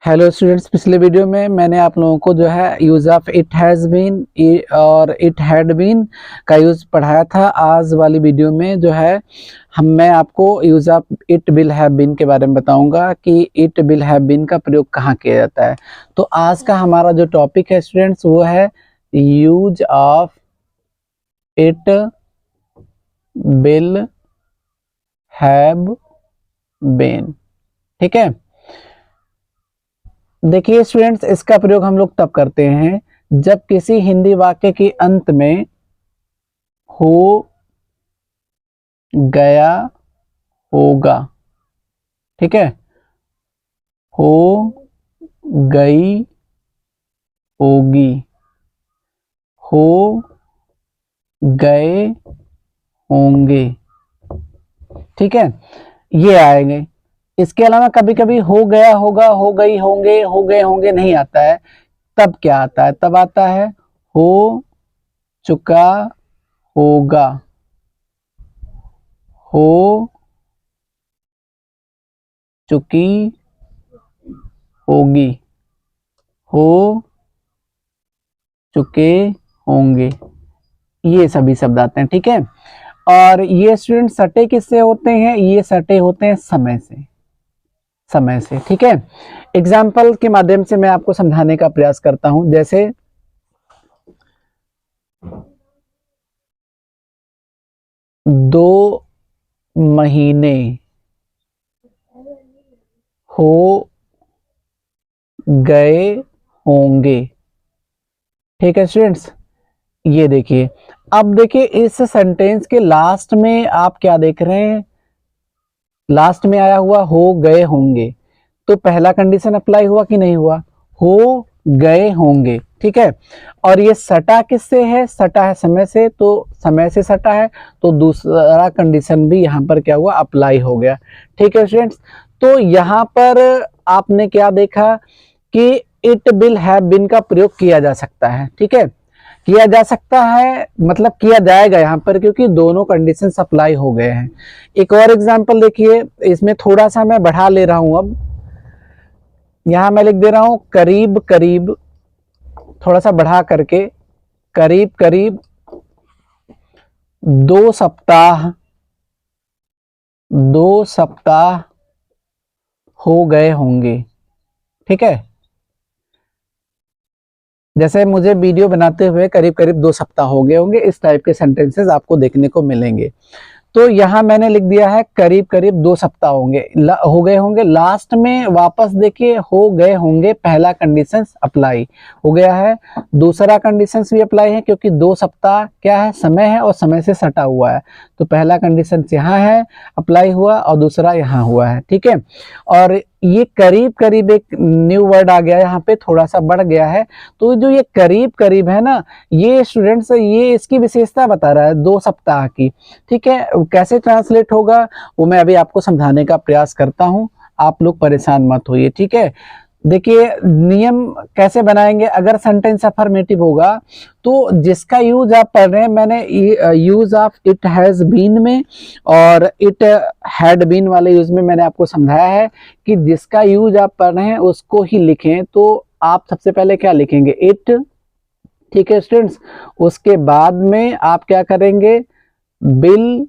Hello students, पिछले video में मैंने आप लोगों को जो है use of it has been or it had been का यूज़ पढ़ाया था। आज वाली वीडियो में जो है मैं आपको use of it will have been के बारे में बताऊंगा कि इट विल हैव बीन का प्रयोग कहाँ किया जाता है। तो आज का हमारा जो टॉपिक है स्टूडेंट्स वो है use of it will have been. ठीक है, देखिए स्टूडेंट्स, इसका प्रयोग हम लोग तब करते हैं जब किसी हिंदी वाक्य के अंत में हो गया होगा। ठीक है, हो गई होगी, हो गए होंगे। ठीक है, ये आएंगे। इसके अलावा कभी कभी हो गया होगा, हो गई होंगे, हो गए होंगे नहीं आता है। तब क्या आता है? तब आता है हो चुका होगा, हो चुकी होगी, हो चुके होंगे। ये सभी शब्द आते हैं। ठीक है, और ये स्टूडेंट सटे किससे होते हैं? ये सटे होते हैं समय से, समय से। ठीक है, एग्जाम्पल के माध्यम से मैं आपको समझाने का प्रयास करता हूं। जैसे 2 महीने हो गए होंगे। ठीक है स्टूडेंट्स, ये देखिए। अब देखिए इस सेंटेंस के लास्ट में आप क्या देख रहे हैं? लास्ट में आया हुआ हो गए होंगे, तो पहला कंडीशन अप्लाई हुआ कि नहीं हुआ? हो गए होंगे। ठीक है, और ये सटा किससे है? सटा है समय से, तो समय से सटा है, तो दूसरा कंडीशन भी यहाँ पर क्या हुआ? अप्लाई हो गया। ठीक है स्टूडेंट्स, तो यहाँ पर आपने क्या देखा कि इट विल हैव बीन का प्रयोग किया जा सकता है। ठीक है, किया जा सकता है मतलब किया जाएगा यहाँ पर, क्योंकि दोनों कंडीशन अप्लाई हो गए हैं। एक और एग्जांपल देखिए, इसमें थोड़ा सा मैं बढ़ा ले रहा हूं। अब यहाँ मैं लिख दे रहा हूं करीब करीब, थोड़ा सा बढ़ा करके, करीब करीब 2 सप्ताह, 2 सप्ताह हो गए होंगे। ठीक है, जैसे मुझे वीडियो बनाते हुए करीब करीब 2 सप्ताह हो गए होंगे, इस टाइप के सेंटेंसेस आपको देखने को मिलेंगे। तो यहाँ मैंने लिख दिया है करीब करीब 2 सप्ताह होंगे, हो गए होंगे। लास्ट में वापस देखिए हो गए होंगे, पहला कंडीशन अप्लाई हो गया है, दूसरा कंडीशन भी अप्लाई है, क्योंकि 2 सप्ताह क्या है? समय है, और समय से सटा हुआ है। तो पहला कंडीशन यहाँ है अप्लाई हुआ, और दूसरा यहाँ हुआ है। ठीक है, और ये करीब करीब एक न्यू वर्ड आ गया यहाँ पे, थोड़ा सा बढ़ गया है। तो जो ये करीब करीब है ना, ये स्टूडेंट्स ये इसकी विशेषता बता रहा है 2 सप्ताह की। ठीक है, कैसे ट्रांसलेट होगा वो मैं अभी आपको समझाने का प्रयास करता हूं, आप लोग परेशान मत होइए। ठीक है, देखिए नियम कैसे बनाएंगे। अगर सेंटेंस अफर्मेटिव होगा तो जिसका यूज आप पढ़ रहे हैं, मैंने use of it has been में और इट हैड बीन वाले यूज में मैंने आपको समझाया है कि जिसका यूज आप पढ़ रहे हैं उसको ही लिखें। तो आप सबसे पहले क्या लिखेंगे? इट। ठीक है स्टूडेंट्स, उसके बाद में आप क्या करेंगे? बिल,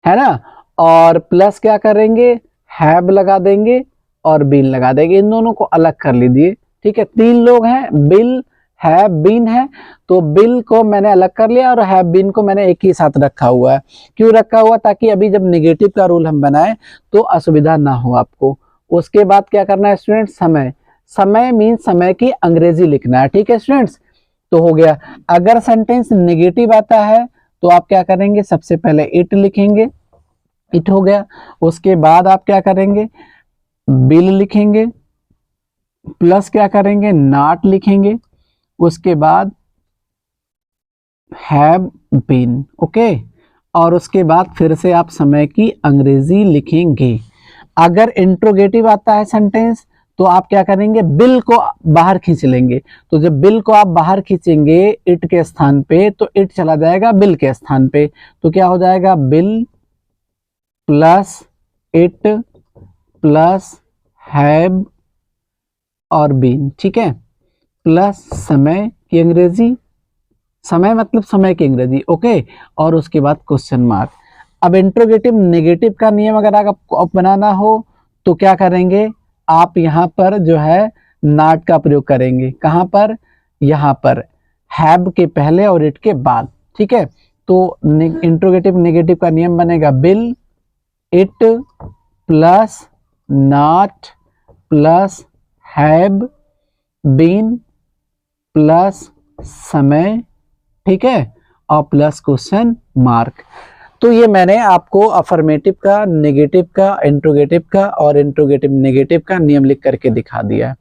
है ना, और प्लस क्या करेंगे? हैव लगा देंगे और बीन लगा देंगे। इन दोनों को अलग कर लीजिए। ठीक है, 3 लोग हैं, बिल हैव बीन है, तो बिल को मैंने अलग कर लिया और हैव बीन को मैंने एक ही साथ रखा हुआ है। क्यों रखा हुआ? ताकि अभी जब नेगेटिव का रूल हम बनाए तो असुविधा ना हो आपको। उसके बाद क्या करना है स्टूडेंट? समय। समय मीन समय की अंग्रेजी लिखना है। ठीक है स्टूडेंट्स, तो हो गया। अगर सेंटेंस नेगेटिव आता है तो आप क्या करेंगे? सबसे पहले इट लिखेंगे, इट हो गया। उसके बाद आप क्या करेंगे? बिल लिखेंगे, प्लस क्या करेंगे? नॉट लिखेंगे। उसके बाद हैव बीन। ओके, और उसके बाद फिर से आप समय की अंग्रेजी लिखेंगे। अगर इंट्रोगेटिव आता है सेंटेंस तो आप क्या करेंगे? बिल को बाहर खींच लेंगे। तो जब बिल को आप बाहर खींचेंगे इट के स्थान पे, तो इट चला जाएगा बिल के स्थान पे। तो क्या हो जाएगा? Bill plus it plus have और बीन, ठीक है, प्लस समय की अंग्रेजी, समय मतलब समय की अंग्रेजी, ओके, और उसके बाद क्वेश्चन मार्क। अब इंट्रोगेटिव नेगेटिव का नियम अगर आपको बनाना हो तो क्या करेंगे, आप यहाँ पर जो है नॉट का प्रयोग करेंगे। कहाँ पर, यहाँ पर हैव के पहले और इट के बाद, ठीक है। तो इंट्रोगेटिव नेगेटिव का नियम बनेगा will, it plus not plus have been plus समय, ठीक है, और प्लस क्वेश्चन मार्क। तो ये मैंने आपको अफर्मेटिव का, नेगेटिव का, इंट्रोगेटिव का और इंट्रोगेटिव नेगेटिव का नियम लिख करके दिखा दिया है।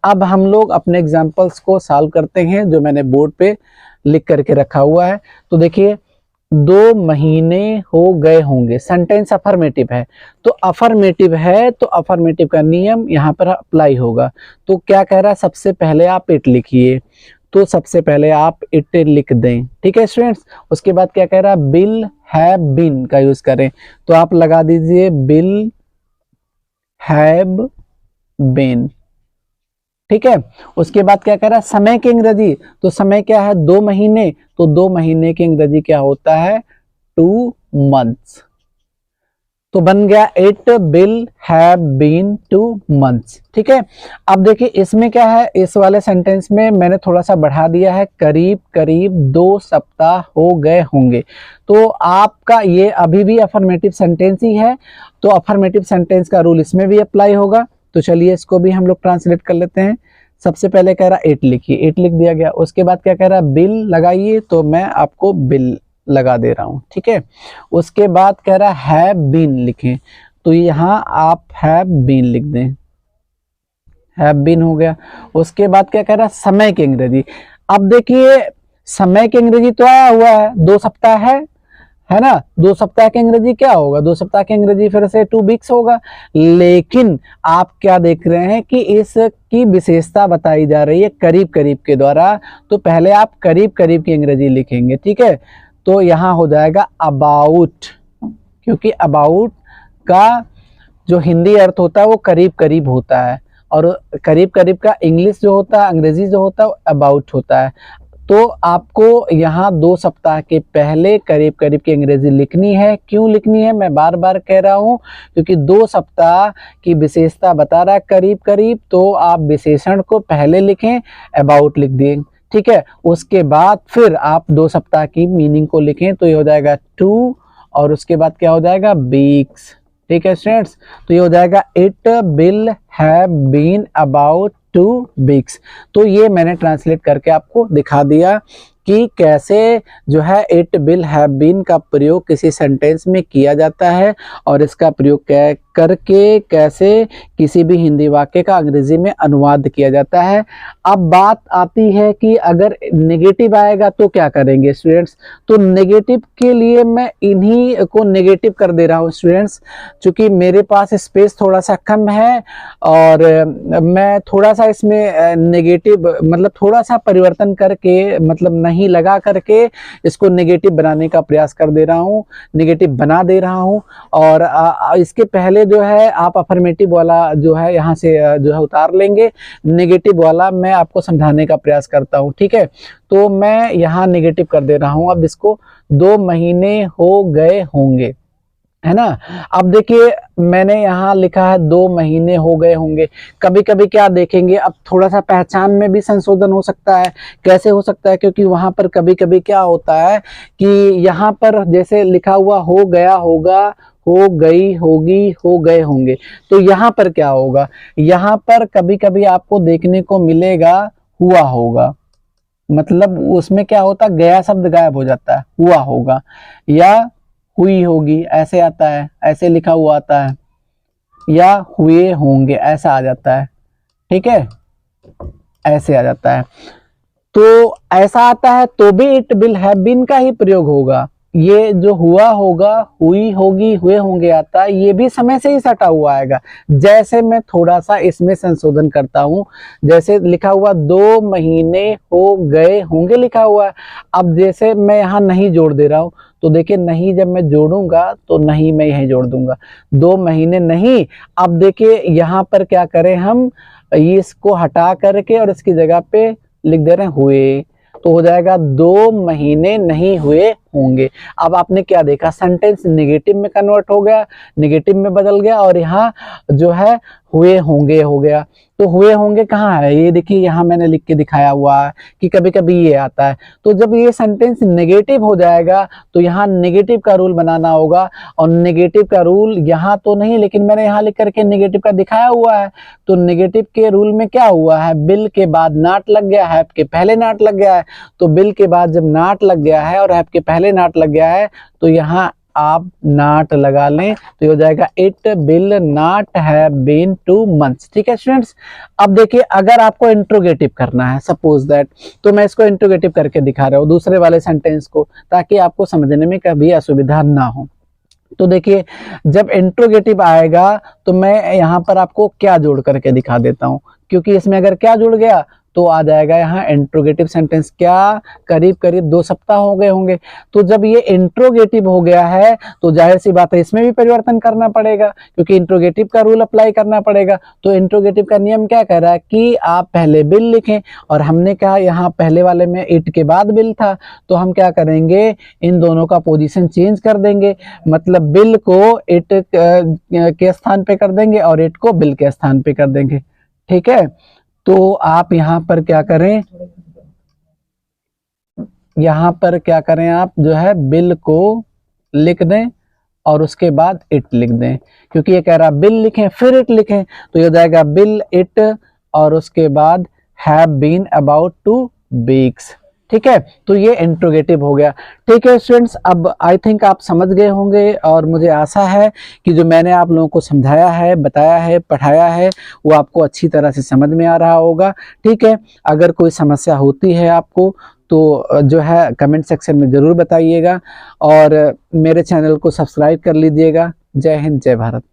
अब हम लोग अपने एग्जांपल्स को सॉल्व करते हैं जो मैंने बोर्ड पे लिख करके रखा हुआ है। तो देखिए 2 महीने हो गए होंगे, सेंटेंस अफर्मेटिव है, तो अफर्मेटिव है तो अफर्मेटिव का नियम यहाँ पर अप्लाई होगा। तो क्या कह रहा है, सबसे पहले आप इट लिखिए, तो सबसे पहले आप इट लिख दें, ठीक है स्टूडेंट्स। उसके बाद क्या कह रहा है, बिल हैव बीन का यूज करें, तो आप लगा दीजिए बिल हैव बीन, ठीक है। उसके बाद क्या कह रहा है, समय की अंग्रेजी, तो समय क्या है 2 महीने, तो 2 महीने की अंग्रेजी क्या होता है 2 मंथ्स। तो बन गया it will have been 2 months, ठीक है। अब देखिए इसमें क्या है, इस वाले सेंटेंस में मैंने थोड़ा सा बढ़ा दिया है, करीब करीब 2 सप्ताह हो गए होंगे। तो आपका ये अभी भी अफर्मेटिव सेंटेंस ही है, तो अफर्मेटिव सेंटेंस का रूल इसमें भी अप्लाई होगा। तो चलिए इसको भी हम लोग ट्रांसलेट कर लेते हैं। सबसे पहले कह रहा इट लिखिए, इट लिख दिया गया। उसके बाद क्या कह रहा है, बिल लगाइए, तो मैं आपको बिल लगा दे रहा हूं, ठीक है। उसके बाद कह रहा है हैव बीन लिखें, तो यहां आप हैव बीन लिख दें, हैव बीन हो गया। उसके बाद क्या कह रहा है, समय की अंग्रेजी। अब देखिए समय की अंग्रेजी तो आया हुआ है 2 सप्ताह है ना। 2 सप्ताह की अंग्रेजी क्या होगा, 2 सप्ताह की अंग्रेजी फिर से 2 वीक्स होगा। लेकिन आप क्या देख रहे हैं कि इसकी विशेषता बताई जा रही है करीब करीब के द्वारा, तो पहले आप करीब करीब की अंग्रेजी लिखेंगे, ठीक है। तो यहां हो जाएगा अबाउट, क्योंकि अबाउट का जो हिंदी अर्थ होता है वो करीब करीब होता है, और करीब करीब का इंग्लिश जो होता है, अंग्रेजी जो होता है वो अबाउट होता है। तो आपको यहाँ 2 सप्ताह के पहले करीब करीब की अंग्रेजी लिखनी है। क्यों लिखनी है, मैं बार बार कह रहा हूँ, क्योंकि 2 सप्ताह की विशेषता बता रहा है करीब करीब, तो आप विशेषण को पहले लिखें, अबाउट लिख दिए, ठीक है। उसके बाद फिर आप 2 सप्ताह की मीनिंग को लिखें, तो ये हो जाएगा 2, और उसके बाद क्या हो जाएगा वीक्स, ठीक है स्टूडेंट्स। तो ये हो जाएगा it will have been about 2 weeks. तो ये मैंने ट्रांसलेट करके आपको दिखा दिया कि कैसे जो है इट विल हैव बीन का प्रयोग किसी सेंटेंस में किया जाता है, और इसका प्रयोग करके कैसे किसी भी हिंदी वाक्य का अंग्रेजी में अनुवाद किया जाता है। अब बात आती है कि अगर नेगेटिव आएगा तो क्या करेंगे स्टूडेंट्स। तो नेगेटिव के लिए मैं इन्हीं को नेगेटिव कर दे रहा हूँ स्टूडेंट्स, क्योंकि मेरे पास स्पेस थोड़ा सा कम है, और मैं थोड़ा सा इसमें नेगेटिव मतलब थोड़ा सा परिवर्तन करके, मतलब नहीं लगा करके इसको नेगेटिव बनाने का प्रयास कर दे रहा हूँ, नेगेटिव बना दे रहा हूँ। और इसके पहले जो है आप अफर्मेटिव वाला जो है यहाँ से जो है उतार लेंगे, नेगेटिव वाला मैं आपको समझाने का प्रयास करता हूँ, ठीक है। तो मैं यहाँ नेगेटिव कर दे रहा हूँ। अब इसको 2 महीने हो गए होंगे, है ना। अब देखिए मैंने यहाँ लिखा है 2 महीने हो गए होंगे। कभी कभी क्या देखेंगे, अब थोड़ा सा पहचान में भी संशोधन हो सकता है। कैसे हो सकता है, क्योंकि वहां पर कभी कभी क्या होता है कि यहाँ पर जैसे लिखा हुआ हो गया होगा, हो गई होगी, हो गए होंगे, तो यहाँ पर क्या होगा, यहाँ पर कभी कभी आपको देखने को मिलेगा हुआ होगा, मतलब उसमें क्या होता है गया शब्द गायब हो जाता है, हुआ होगा या हुई होगी ऐसे आता है, ऐसे लिखा हुआ आता है, या हुए होंगे ऐसा आ जाता है, ठीक है, ऐसे आ जाता है। तो ऐसा आता है तो भी इट विल हैव बीन का ही प्रयोग होगा, ये जो हुआ होगा, हुई होगी, हुए होंगे आता है, ये भी समय से ही सटा हुआ आएगा। जैसे मैं थोड़ा सा इसमें संशोधन करता हूं, जैसे लिखा हुआ 2 महीने हो गए होंगे लिखा हुआ है। अब जैसे मैं यहाँ नहीं जोड़ दे रहा हूं, तो देखिए नहीं जब मैं जोड़ूंगा तो नहीं मैं यही जोड़ दूंगा, 2 महीने नहीं। अब देखिए यहाँ पर क्या करें हम, इसको हटा करके और इसकी जगह पे लिख दे रहे हैं हुए, तो हो जाएगा 2 महीने नहीं हुए होंगे। अब आपने क्या देखा, सेंटेंस नेगेटिव में कन्वर्ट हो गया, नेगेटिव में बदल गया, और यहाँ जो है हुए होंगे हो गया। तो हुए होंगे कहाँ है, ये देखिए यहाँ मैंने लिख के दिखाया हुआ है कि कभी कभी ये आता है। तो जब ये सेंटेंस नेगेटिव हो जाएगा तो यहाँ नेगेटिव का रूल बनाना होगा, और नेगेटिव का रूल यहाँ तो नहीं, लेकिन मैंने यहाँ लिख करके नेगेटिव का दिखाया हुआ है। तो नेगेटिव के रूल में क्या हुआ है, बिल के बाद नाट लग गया है, के पहले नाट लग गया है। तो बिल के बाद जब नाट लग गया है और के पहले नाट लग गया है, तो यहाँ आप नाट लगा लें, तो ये हो जाएगा it will not have been 2 months। ठीक है स्टूडेंट्स, अब देखिए अगर आपको इंट्रोगेटिव करना है सपोज दैट, तो मैं इसको इंट्रोगेटिव करके दिखा रहा हूँ दूसरे वाले सेंटेंस को, ताकि आपको समझने में कभी असुविधा ना हो। तो देखिए जब इंट्रोगेटिव आएगा तो मैं यहाँ पर आपको क्या जोड़ करके दिखा देता हूँ, क्योंकि इसमें अगर क्या जुड़ गया तो आ जाएगा यहाँ इंट्रोगेटिव सेंटेंस। क्या, करीब करीब 2 सप्ताह हो गए होंगे। तो जब ये इंट्रोगेटिव हो गया है तो जाहिर सी बात है इसमें भी परिवर्तन करना पड़ेगा, क्योंकि इंट्रोगेटिव का रूल अप्लाई करना पड़ेगा। तो इंट्रोगेटिव का नियम क्या कह रहा है कि आप पहले बिल लिखें, और हमने कहा यहाँ पहले वाले में इट के बाद बिल था, तो हम क्या करेंगे, इन दोनों का पोजीशन चेंज कर देंगे, मतलब बिल को इट के स्थान पे कर देंगे और इट को बिल के स्थान पे कर देंगे। ठीक है, तो आप यहाँ पर क्या करें, यहाँ पर क्या करें, आप जो है बिल को लिख दें और उसके बाद इट लिख दें, क्योंकि ये कह रहा बिल लिखें फिर इट लिखें, तो ये हो जाएगा बिल इट और उसके बाद हैव बीन अबाउट 2 weeks। ठीक है, तो ये इंट्रोगेटिव हो गया। ठीक है स्टूडेंट्स, अब आई थिंक आप समझ गए होंगे, और मुझे आशा है कि जो मैंने आप लोगों को समझाया है, बताया है, पढ़ाया है, वो आपको अच्छी तरह से समझ में आ रहा होगा। ठीक है, अगर कोई समस्या होती है आपको तो जो है कमेंट सेक्शन में ज़रूर बताइएगा, और मेरे चैनल को सब्सक्राइब कर लीजिएगा। जय हिंद, जय भारत।